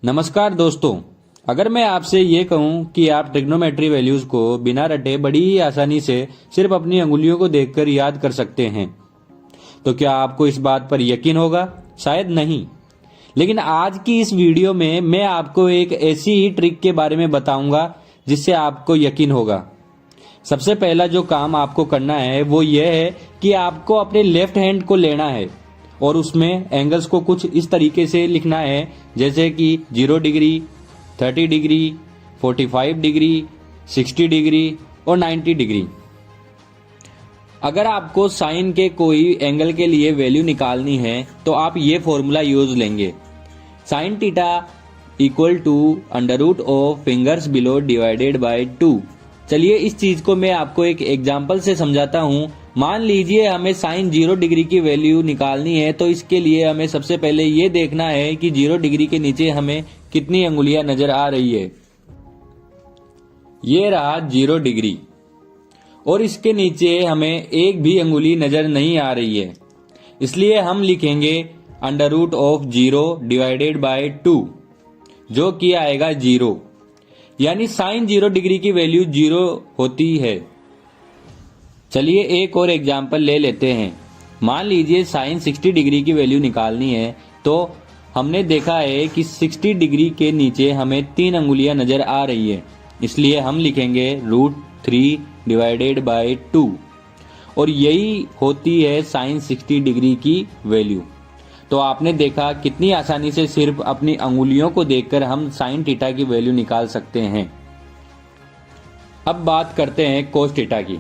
नमस्कार दोस्तों, अगर मैं आपसे ये कहूं कि आप ट्रिग्नोमेट्री वैल्यूज को बिना रटे बड़ी ही आसानी से सिर्फ अपनी अंगुलियों को देखकर याद कर सकते हैं, तो क्या आपको इस बात पर यकीन होगा? शायद नहीं। लेकिन आज की इस वीडियो में मैं आपको एक ऐसी ही ट्रिक के बारे में बताऊंगा जिससे आपको यकीन होगा। सबसे पहला जो काम आपको करना है वो ये है कि आपको अपने लेफ्ट हैंड को लेना है और उसमें एंगल्स को कुछ इस तरीके से लिखना है, जैसे कि 0 डिग्री, 30 डिग्री, 45 डिग्री, 60 डिग्री और 90 डिग्री। अगर आपको साइन के कोई एंगल के लिए वैल्यू निकालनी है तो आप ये फॉर्मूला यूज लेंगे, sine theta equal to under root of fingers below divided by 2। चलिए इस चीज को मैं आपको एक एग्जाम्पल से समझाता हूँ। मान लीजिए हमें साइन 0 डिग्री की वैल्यू निकालनी है, तो इसके लिए हमें सबसे पहले ये देखना है कि 0 डिग्री के नीचे हमें कितनी अंगुलियां नजर आ रही है। ये रहा 0 डिग्री और इसके नीचे हमें एक भी अंगुली नजर नहीं आ रही है, इसलिए हम लिखेंगे under root of 0 divided by 2, जो कि आएगा 0। यानी साइन 0 डिग्री की वैल्यू 0 होती है। चलिए एक और एग्जाम्पल ले लेते हैं। मान लीजिए साइन 60 डिग्री की वैल्यू निकालनी है, तो हमने देखा है कि 60 डिग्री के नीचे हमें 3 अंगुलियां नजर आ रही है, इसलिए हम लिखेंगे √3 डिवाइडेड बाय 2 और यही होती है साइन 60 डिग्री की वैल्यू। तो आपने देखा कितनी आसानी से सिर्फ अपनी अंगुलियों को देखकर हम साइन थीटा की वैल्यू निकाल सकते हैं। अब बात करते हैं कोस थीटा की।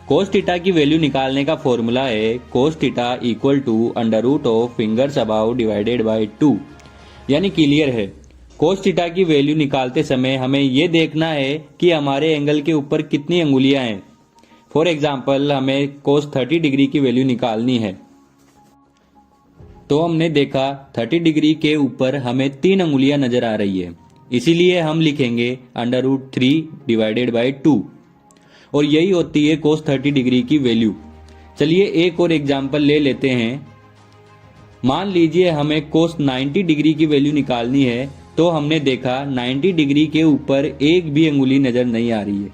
कोस थीटा की वैल्यू निकालने का फॉर्मूला है cos theta equal to under root of fingers above divided by 2। यानी क्लियर है, कोस थीटा की वैल्यू निकालते समय हमें यह देखना है कि हमारे एंगल के ऊपर कितनी अंगुलियां हैं। फॉर एग्जाम्पल हमें कोस 30 डिग्री की वैल्यू निकालनी है, तो हमने देखा 30 डिग्री के ऊपर हमें 3 अंगुलियां नजर आ रही है, इसीलिए हम लिखेंगे अंडर रूट 3 डिवाइडेड बाय 2 और यही होती है कोस 30 डिग्री की वैल्यू। चलिए एक और एग्जाम्पल ले लेते हैं। मान लीजिए हमें कोस 90 डिग्री की वैल्यू निकालनी है, तो हमने देखा 90 डिग्री के ऊपर एक भी अंगुली नजर नहीं आ रही है,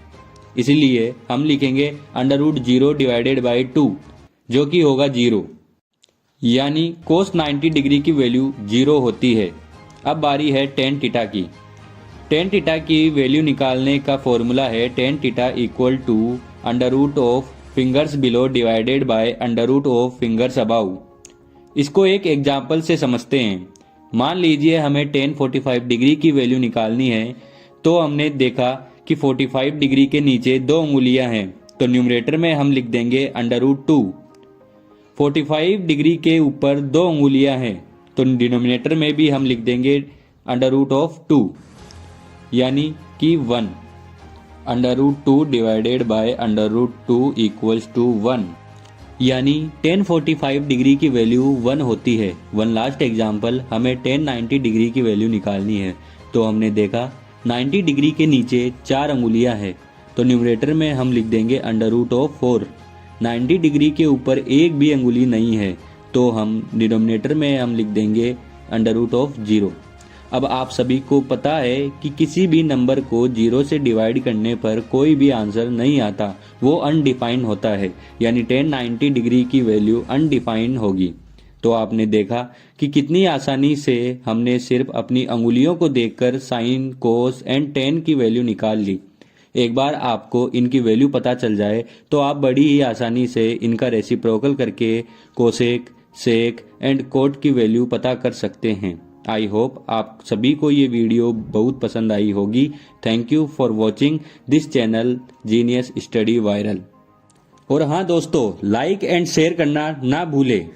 इसीलिए हम लिखेंगे अंडर रूट 0 डिवाइडेड बाय 2, जो कि होगा 0। यानी कोस 90 डिग्री की वैल्यू 0 होती है। अब बारी है टेन थीटा की। टेन थीटा की वैल्यू निकालने का फॉर्मूला है tan theta equal to under root of fingers below divided by under root of fingers above. इसको एक एग्जाम्पल से समझते हैं। मान लीजिए हमें टेन 45 डिग्री की वैल्यू निकालनी है, तो हमने देखा कि 45 डिग्री के नीचे 2 अंगुलियां हैं, तो न्यूमरेटर में हम लिख देंगे अंडर रूट 2। 45 डिग्री के ऊपर 2 अंगुलियां हैं, तो डिनोमिनेटर में भी हम लिख देंगे अंडर रूट ऑफ 2, यानी कि 1। Under root 2 divided by under root 2 equals to 1। यानी टेन 45 डिग्री की वैल्यू 1 होती है। वन लास्ट एग्जाम्पल, हमें टेन 90 डिग्री की वैल्यू निकालनी है, तो हमने देखा 90 डिग्री के नीचे 4 अंगुलियां हैं, तो न्यूमरेटर में हम लिख देंगे अंडर रूट ऑफ 4। 90 डिग्री के ऊपर एक भी अंगुली नहीं है, तो हम डिनोमिनेटर में हम लिख देंगे अंडर रूट ऑफ 0। अब आप सभी को पता है कि किसी भी नंबर को 0 से डिवाइड करने पर कोई भी आंसर नहीं आता, वो अनडिफाइंड होता है, यानी टेन 90 डिग्री की वैल्यू अनडिफाइंड होगी। तो आपने देखा कि कितनी आसानी से हमने सिर्फ अपनी अंगुलियों को देखकर साइन, कोस एंड टेन की वैल्यू निकाल ली। एक बार आपको इनकी वैल्यू पता चल जाए तो आप बड़ी ही आसानी से इनका रेसिप्रोकल करके कोसेक, सेक एंड कोट की वैल्यू पता कर सकते हैं। आई होप आप सभी को ये वीडियो बहुत पसंद आई होगी। Thank you for watching this channel genius study viral. और हाँ दोस्तों, लाइक एंड शेयर करना ना भूलें।